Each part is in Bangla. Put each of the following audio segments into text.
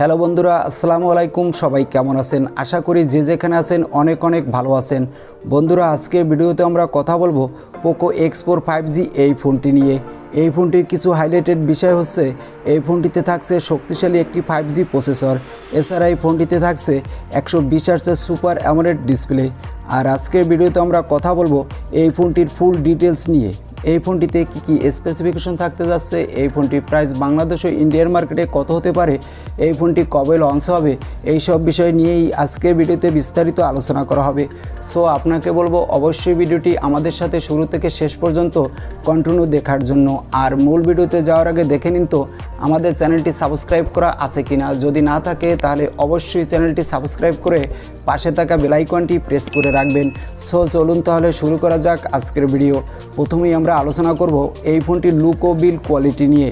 হ্যালো বন্ধুরা, আসসালামু আলাইকুম। সবাই কেমন আছেন? আশা করি যে যেখানে আছেন অনেক অনেক ভালো আছেন। বন্ধুরা, আজকে ভিডিওতে আমরা কথা বলবো পোকো X4 5G এই ফোনটি নিয়ে। এই ফোনটির কিছু হাইলাইটেড বিষয় হচ্ছে এই ফোনটিতে থাকছে শক্তিশালী একটি 5G প্রসেসর। এছাড়া এই ফোনটিতে থাকছে 120 হার্টজের সুপার অ্যামোলেড ডিসপ্লে। আর আজকের ভিডিওতে আমরা কথা বলবো এই ফোনটির ফুল ডিটেলস নিয়ে। এই ফোনটিতে কী স্পেসিফিকেশন থাকতে যাচ্ছে, এই ফোনটির প্রাইস বাংলাদেশ ও ইন্ডিয়ান মার্কেটে কত হতে পারে, এই ফোনটি কবে লঞ্চ হবে, এই সব বিষয় নিয়েই আজকের ভিডিওতে বিস্তারিত আলোচনা করা হবে। সো আপনাকে বলবো অবশ্যই ভিডিওটি আমাদের সাথে শুরু থেকে শেষ পর্যন্ত কন্টিনিউ দেখার জন্য। আর মূল ভিডিওতে যাওয়ার আগে দেখে নিন তো আমাদের চ্যানেলটি সাবস্ক্রাইব করা আছে কিনা। যদি না থাকে তাহলে অবশ্যই চ্যানেলটি সাবস্ক্রাইব করে পাশে থাকা বেল আইকনটি প্রেস করে রাখবেন। সো চলুন তাহলে শুরু করা যাক আজকের ভিডিও। প্রথমেই আমরা আলোচনা করব এই ফোনটির লুক ও বিল্ড কোয়ালিটি নিয়ে।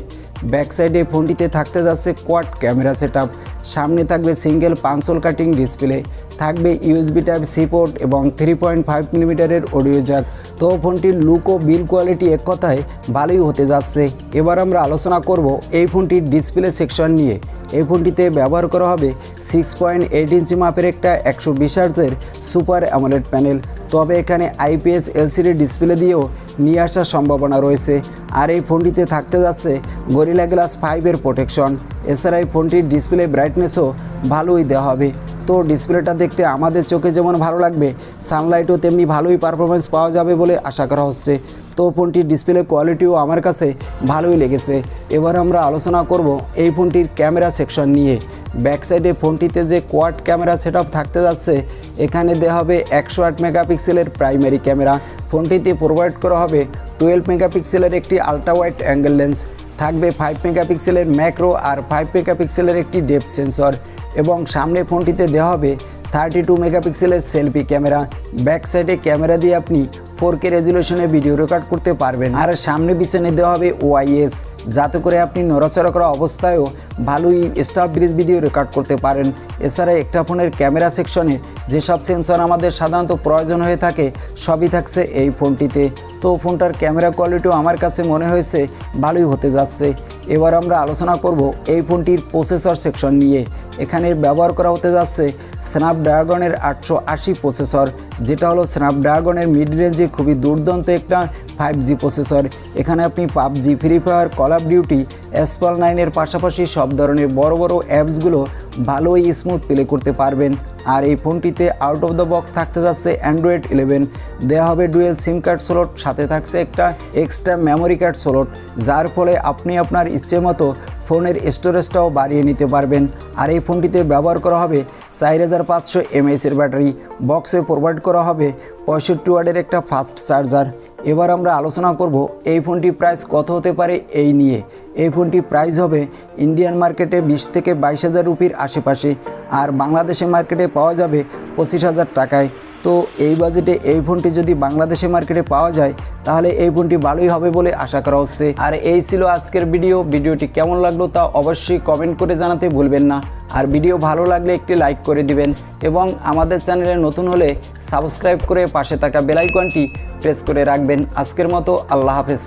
ব্যাক সাইডে ফোনটিতে থাকতে যাচ্ছে কোয়াড ক্যামেরা সেটআপ, সামনে থাকবে সিঙ্গেল পাঞ্চল কাটিং ডিসপ্লে, থাকবে ইউএসবি টাইপ সি পোর্ট এবং 3.5 মিলিমিটারের অডিও জ্যাক। তো ফোনটির লুক ও বিল্ড কোয়ালিটি এক কথায় ভালোই হতে যাচ্ছে। এবার আমরা আলোচনা করব এই ফোনটির ডিসপ্লে সেকশন নিয়ে। এই ফোনটিতে ব্যবহার করা হবে 6.8 ইঞ্চি মাপের একটা 120 হার্টজের সুপার অ্যামোলেড প্যানেল। তবে এখানে আইপিএস এলসিডি ডিসপ্লে দিয়েও নিয়ে আসার সম্ভাবনা রয়েছে। আর এই ফোনটিতে থাকতে যাচ্ছে গরিলা গ্লাস 5-এর প্রোটেকশন। এছাড়া এই ফোনটির ডিসপ্লে ব্রাইটনেসও ভালোই দেওয়া হবে। তো ডিসপ্লেটা দেখতে আমাদের চোখে যেমন ভালো লাগবে, সানলাইটও তেমনি ভালোই পারফরমেন্স পাওয়া যাবে বলে আশা করা হচ্ছে। তো ফোনটির ডিসপ্লে কোয়ালিটিও আমার কাছে ভালোই লেগেছে। এবার আমরা আলোচনা করব এই ফোনটির ক্যামেরা সেকশন নিয়ে। ব্যাক সাইডে ফোনটিতে যে কোয়াড ক্যামেরা সেটআপ থাকতে যাচ্ছে, এখানে দেওয়া হবে 108 মেগাপিক্সেলের প্রাইমারি ক্যামেরা। ফোনটিতে প্রোভাইড করা হবে 12 মেগাপিক্সেলের একটি আলট্রা ওয়াইড অ্যাঙ্গেল লেন্স, থাকবে 5 মেগাপিক্সেলের ম্যাক্রো আর 5 মেগাপিক্সেলের একটি ডেপথ সেন্সর, এবং সামনে ফোনটিতে দেওয়া হবে 32 মেগাপিক্সেলের সেলফি ক্যামেরা। ব্যাক সাইডে ক্যামেরা দিয়ে আপনি 4K রেজুলেশনে ভিডিও রেকর্ড করতে পারবেন। আর সামনে পিছনে দেওয়া হবে ওআইএস, যাতে করে আপনি নড়াচড়া করা অবস্থায়ও ভালোই স্টাবলিশ ভিডিও রেকর্ড করতে পারেন। এছাড়া একটা ফোনের ক্যামেরা সেকশনে যেসব সেন্সর আমাদের সাধারণত প্রয়োজন হয়ে থাকে সবই থাকছে এই ফোনটিতে। তো ফোনটার ক্যামেরা কোয়ালিটিও আমার কাছে মনে হয়েছে ভালোই হতে যাচ্ছে। এবার আমরা আলোচনা করব এই ফোনটির প্রসেসর সেকশন নিয়ে। এখানে ব্যবহার করা হতে যাচ্ছে স্ন্যাপড্রাগনের 880 প্রসেসর, যেটা হলো স্ন্যাপড্রাগনের মিড রেঞ্জে খুবই দুর্দান্ত একটা 5G প্রসেসর। এখানে আপনি PUBG, Free Fire, Call of Duty, Asphalt 9-এর পাশাপাশি সব ধরনের বড় বড় অ্যাপসগুলো ভালোই স্মুথ প্লে করতে পারবেন। আর এই ফোনটিতে আউট অফ দ্য বক্স থাকতে যাচ্ছে অ্যান্ড্রয়েড 11, দেওয়া হবে ডুয়েল সিম কার্ড স্লট, সাথে থাকছে একটা এক্সট্রা মেমোরি কার্ড স্লট, যার ফলে আপনি আপনার ইচ্ছে মতো ফোনের স্টোরেজটাও বাড়িয়ে নিতে পারবেন। আর এই ফোনটিতে ব্যবহার করা হবে 4500 mAh-এর ব্যাটারি। বক্সে প্রোভাইড করা হবে 65 ওয়াটের একটা ফাস্ট চার্জার। এবার আমরা আলোচনা করব এই ফোনটির প্রাইস কত হতে পারে এই নিয়ে। এই ফোনটির প্রাইস হবে ইন্ডিয়ান মার্কেটে 20 থেকে 22,000 রুপির আশেপাশে, আর বাংলাদেশে মার্কেটে পাওয়া যাবে 25,000 টাকায়। তো এই বাজেটে এই ফোনটি যদি বাংলাদেশে মার্কেটে পাওয়া যায় তাহলে এই ফোনটি ভালোই হবে বলে আশা করা হচ্ছে। আর এই ছিল আজকের ভিডিওটি কেমন লাগলো তা অবশ্যই কমেন্ট করে জানাতে ভুলবেন না। আর ভিডিও ভালো লাগলে একটি লাইক করে দিবেন, এবং আমাদের চ্যানেলে নতুন হলে সাবস্ক্রাইব করে পাশে থাকা বেল আইকনটি প্রেস করে রাখবেন। আজকের মতো আল্লাহ হাফেজ।